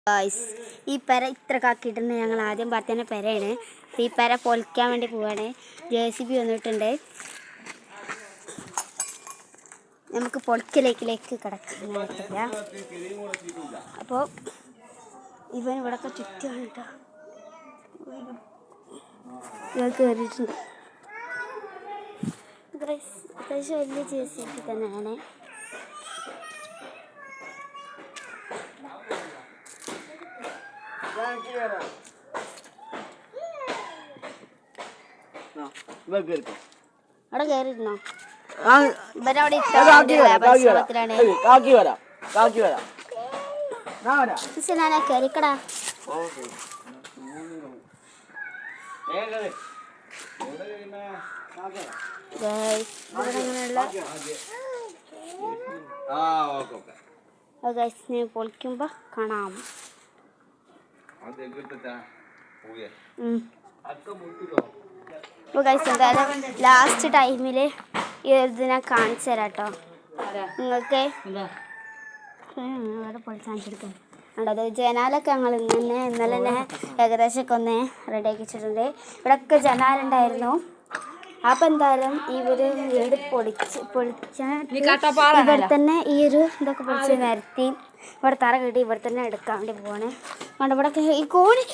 Guys ഈ പെര ഇത്ര കാക്കിയിട്ടുണ്ട്. ഞങ്ങൾ ആദ്യം പറഞ്ഞ പെരയാണ്. ഈ പെര പൊളിക്കാൻ വേണ്ടി പോവാണ്. JCB വന്നിട്ടുണ്ട്. നമുക്ക് പൊളിക്കലേക്കിലേക്ക് കിടക്കാനായിട്ടില്ല. അപ്പോൾ ഇവൻ ഇവിടെയൊക്കെ ചുറ്റുമാണ് കേട്ടോ. ഇവ കയറിയിട്ടുണ്ട്. അത്യാവശ്യം വലിയ JCB തന്നെയാണ്. അവിടെ കയറിയിരുന്നോ? ഇവരവിടെ കേറിക്കടാ. പൊളിക്കുമ്പോ കാണാം. എന്തായാലും ലാസ്റ്റ് ടൈമില് ഇതിനെ കാണിച്ചു തരാം കേട്ടോ നിങ്ങൾക്ക്. അവിടെ പൊളിച്ചാഞ്ചെടുക്കാം. അത് ജനാലൊക്കെ ഞങ്ങൾ ഇന്നലെ തന്നെ ഏകദേശമൊക്കെ ഒന്ന് റെഡിയാക്കി വെച്ചിട്ടുണ്ട്. ഇവിടെയൊക്കെ ജനാലുണ്ടായിരുന്നു. അപ്പം എന്തായാലും ഇവർ വീട് ഇവിടെ തന്നെ ഈ ഒരു ഇതൊക്കെ പൊളിച്ച് നിരത്തി ഇവിടെ തറ കിട്ടി ഇവിടെ തന്നെ എടുക്കാൻ വേണ്ടി പോവാണ്. അതുകൊണ്ട് ഇവിടെ ഈ കോണി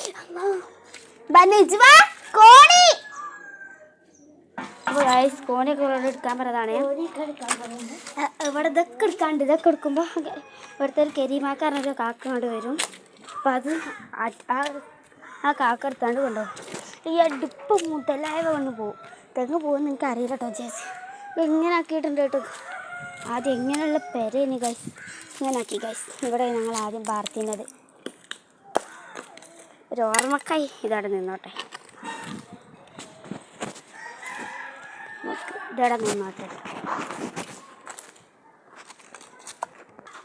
കോണിയൊക്കെ ഇവിടെ എടുക്കാൻ പറഞ്ഞതാണ്. ഇവിടെ ഇതൊക്കെ എടുക്കാണ്ട് ഇതൊക്കെ എടുക്കുമ്പോൾ ഇവിടുത്തെ ഒരു കരീമാക്കാരനൊരു കാക്ക കൊണ്ട് വരും. അപ്പം അത് ആ കാക്ക എടുത്താണ്ട് കൊണ്ടുപോകും. ഈ അടുപ്പ് മുതലായ കൊണ്ട് പോകും. തെങ്ങ് പോകുമെന്ന് എനിക്ക് അറിയില്ല കേട്ടോ. ചേച്ചി എങ്ങനെ ആക്കിയിട്ടുണ്ട് കേട്ടോ. ആദ്യം എങ്ങനെയുള്ള പെരയാണ് ഗൈസ്. ഇങ്ങനെ ആക്കി ഗൈസ്. ഇവിടെ ഞങ്ങൾ ആദ്യം പാർത്തിന്നത് ഒരു ഓർമ്മക്കായി ഇതവിടെ നിന്നോട്ടെ. ഇതവിടെ നിന്നോട്ടെ.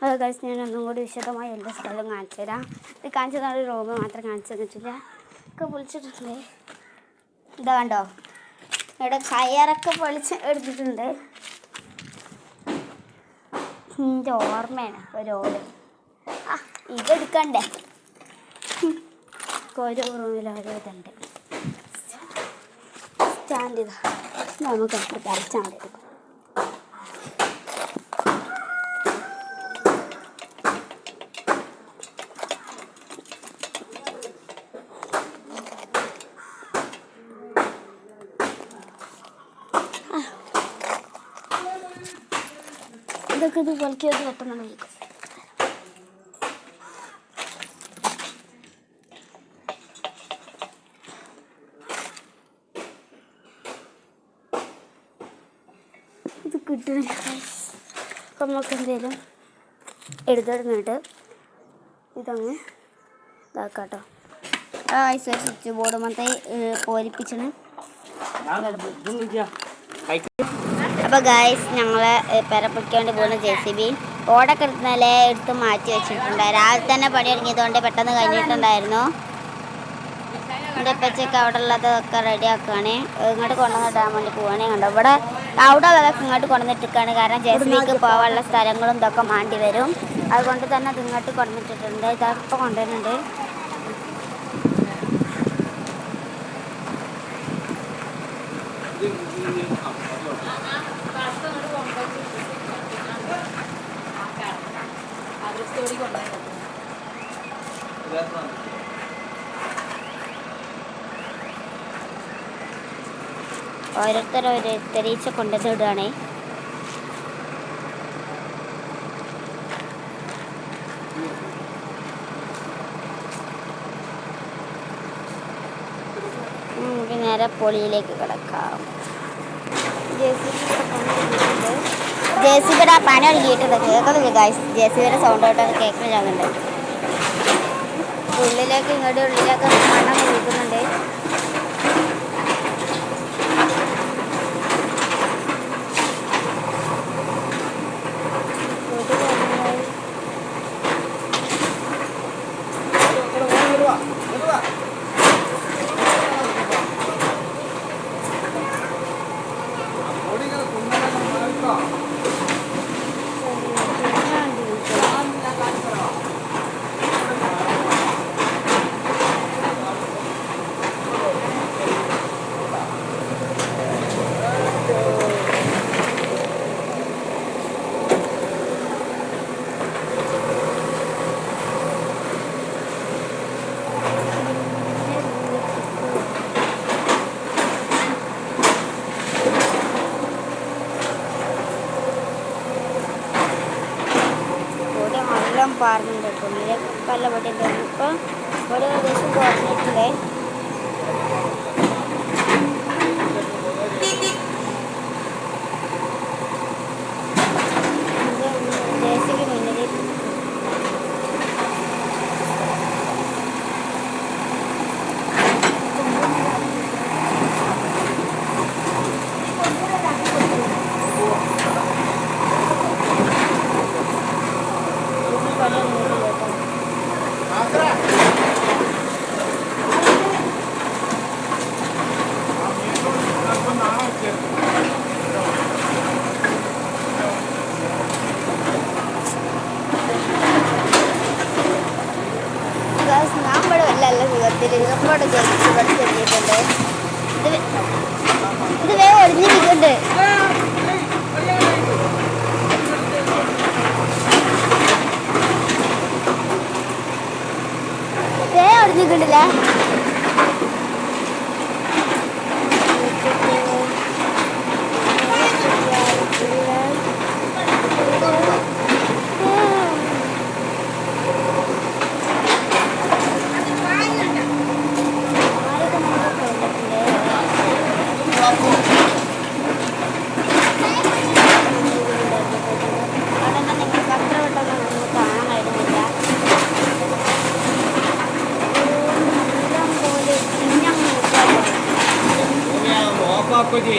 അത് ഗൈസ് ഞാൻ ഒന്നും കൂടി വിശദമായി എല്ലാ സ്ഥലവും കാണിച്ചു തരാം. ഇത് കാണിച്ചു തന്ന ഒരു റൂം മാത്രം കാണിച്ചു തന്നിട്ടില്ല. ഒക്കെ പൊളിച്ചിട്ടുണ്ട്. ഇതാ കണ്ടോ, ഇവിടെ കയറൊക്കെ പൊളിച്ച് എടുത്തിട്ടുണ്ട്. എൻ്റെ ഓർമ്മയാണ് ഒരോട്. ഇതെടുക്കണ്ടേ. ഓരോ റൂമിൽ ഓരോ ഇതുണ്ട്. സ്റ്റാൻഡ് ഇതാ നമുക്ക് വരച്ചാൽ മതി. ഇതൊക്കെ ഇത് കളിക്കുന്നത് പെട്ടെന്നാണ്. ഇത് കിട്ടുന്നില്ല. അപ്പം നമുക്ക് എന്തെങ്കിലും എടുത്തിടുന്നിട്ട് ഇതങ്ങ് ഇതാക്കാം കേട്ടോ. സ്വിച്ച് ബോർഡ് മൊത്തം പോരിപ്പിച്ചാണ്. അപ്പോൾ ഗായ്സ് ഞങ്ങൾ പെര പൊളിക്കാൻ വേണ്ടി പോകുന്ന JCB ഓടൊക്കെ എടുത്ത് മാറ്റി വെച്ചിട്ടുണ്ട്. രാവിലെ തന്നെ പണി തുടങ്ങിയതുകൊണ്ട് പെട്ടെന്ന് കഴിഞ്ഞിട്ടുണ്ടായിരുന്നു. എൻ്റെ പച്ചയൊക്കെ അവിടെ ഉള്ളതൊക്കെ റെഡിയാക്കുകയാണ്. ഇങ്ങോട്ട് കൊണ്ടുവന്നിട്ടാൻ വേണ്ടി പോവുകയാണ്. കണ്ടോ ഇവിടെ അവിടെ അതൊക്കെ ഇങ്ങോട്ട് കൊണ്ടുവന്നിട്ടിരിക്കുകയാണ്. കാരണം JCBക്ക് പോകാനുള്ള സ്ഥലങ്ങളും ഇതൊക്കെ മാണ്ടി വരും. അതുകൊണ്ട് തന്നെ അത് ഇങ്ങോട്ട് കൊണ്ടുവന്നിട്ടിട്ടുണ്ട്. ഇതൊക്കെ കൊണ്ടുവരുന്നുണ്ട്. ഓരോരുത്തരീച്ച കൊണ്ടുവന്നിടുകയാണേ. നേരെ പൊളിയിലേക്ക് കിടക്കാം. JCBയുടെ പണി ഒരുക്കിയിട്ടുണ്ട്. കേൾക്കുന്നില്ല ഗൈസ്. JCBയുടെ സൗണ്ട് ആയിട്ടത് കേൾക്കുന്നുണ്ട്. ഉള്ളിലേക്ക് മണ്ണൊക്കെ വീട്ടുന്നുണ്ട്. പാറുന്നുണ്ട് ഉള്ളിലേക്ക് പല പൊടിയും തോന്നുന്നു. ഇപ്പം ഇവിടെ ഏകദേശം കുറഞ്ഞിട്ടുണ്ട്. ജേസിക്ക് മുന്നിൽ ഞാൻ ഇവിടെ വല്ല സുഖത്തിൽ ഇവിടെ ജയിച്ച് ഇവിടെ ചെല്ലിയിട്ടുണ്ട്. ഇത് വേഗം ഒഴിഞ്ഞിരിക്കുന്നുണ്ട്. വേഗം ഒഴിഞ്ഞിട്ടുണ്ടല്ലേ. आपको जी